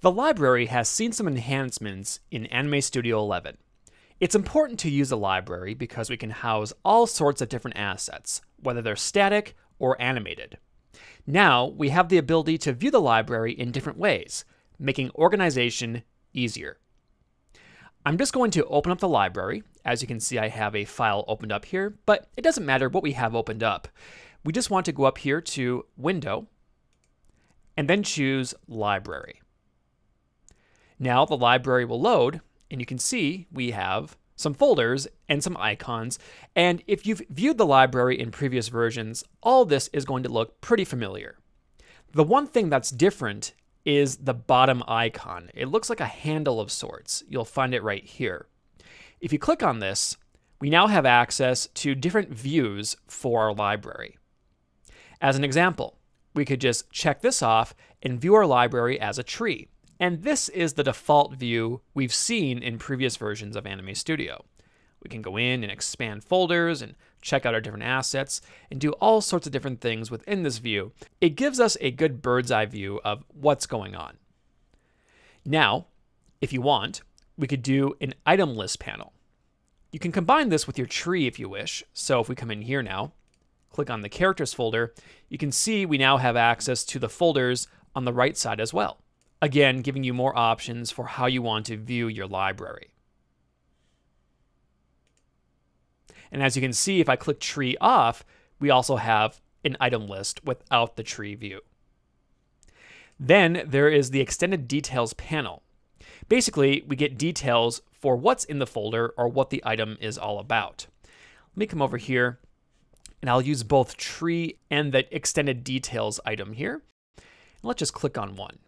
The library has seen some enhancements in Anime Studio 11. It's important to use a library because we can house all sorts of different assets, whether they're static or animated. Now we have the ability to view the library in different ways, making organization easier. I'm just going to open up the library. As you can see, I have a file opened up here, but it doesn't matter what we have opened up. We just want to go up here to Window, and then choose Library. Now the library will load, and you can see we have some folders and some icons. And if you've viewed the library in previous versions, all this is going to look pretty familiar. The one thing that's different is the bottom icon. It looks like a handle of sorts. You'll find it right here. If you click on this, we now have access to different views for our library. As an example, we could just check this off and view our library as a tree. And this is the default view we've seen in previous versions of Anime Studio. We can go in and expand folders and check out our different assets and do all sorts of different things within this view. It gives us a good bird's eye view of what's going on. Now, if you want, we could do an item list panel. You can combine this with your tree if you wish. So if we come in here now, click on the characters folder, you can see we now have access to the folders on the right side as well. Again, giving you more options for how you want to view your library. And as you can see, if I click tree off, we also have an item list without the tree view. Then there is the extended details panel. Basically, we get details for what's in the folder or what the item is all about. Let me come over here, and I'll use both tree and the extended details item here. And let's just click on one.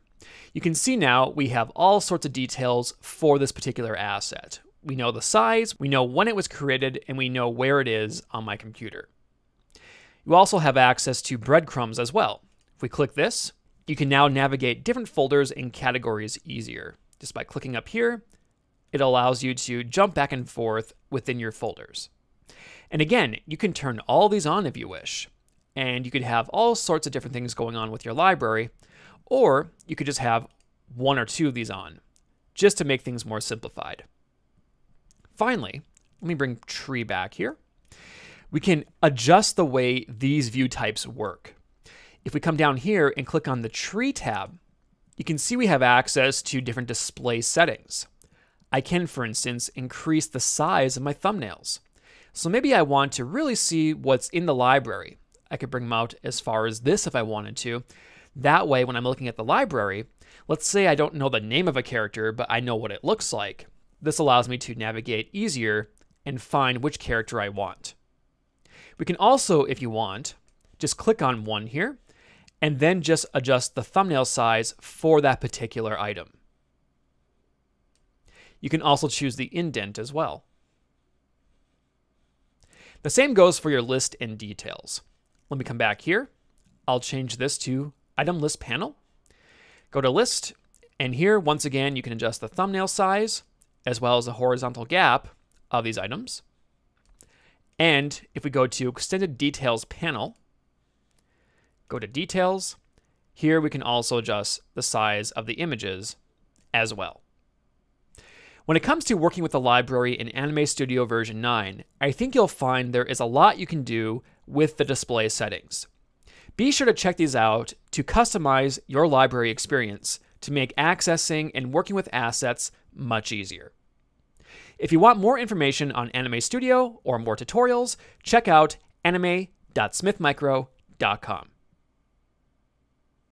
You can see now we have all sorts of details for this particular asset. We know the size, we know when it was created, and we know where it is on my computer. You also have access to breadcrumbs as well. If we click this, you can now navigate different folders and categories easier. Just by clicking up here, it allows you to jump back and forth within your folders. And again, you can turn all these on if you wish. And you could have all sorts of different things going on with your library, or you could just have one or two of these on, just to make things more simplified. Finally, let me bring tree back here. We can adjust the way these view types work. If we come down here and click on the tree tab, you can see we have access to different display settings. I can, for instance, increase the size of my thumbnails. So maybe I want to really see what's in the library. I could bring them out as far as this if I wanted to. That way, when I'm looking at the library, let's say I don't know the name of a character, but I know what it looks like. This allows me to navigate easier and find which character I want. We can also, if you want, just click on one here and then just adjust the thumbnail size for that particular item. You can also choose the indent as well. The same goes for your list and details. Let me come back here. I'll change this to item list panel. Go to list, and here, once again, you can adjust the thumbnail size as well as the horizontal gap of these items. And if we go to extended details panel, go to details, here we can also adjust the size of the images as well. When it comes to working with the library in Anime Studio version 9, I think you'll find there is a lot you can do with the display settings. Be sure to check these out to customize your library experience to make accessing and working with assets much easier. If you want more information on Anime Studio or more tutorials, check out anime.smithmicro.com.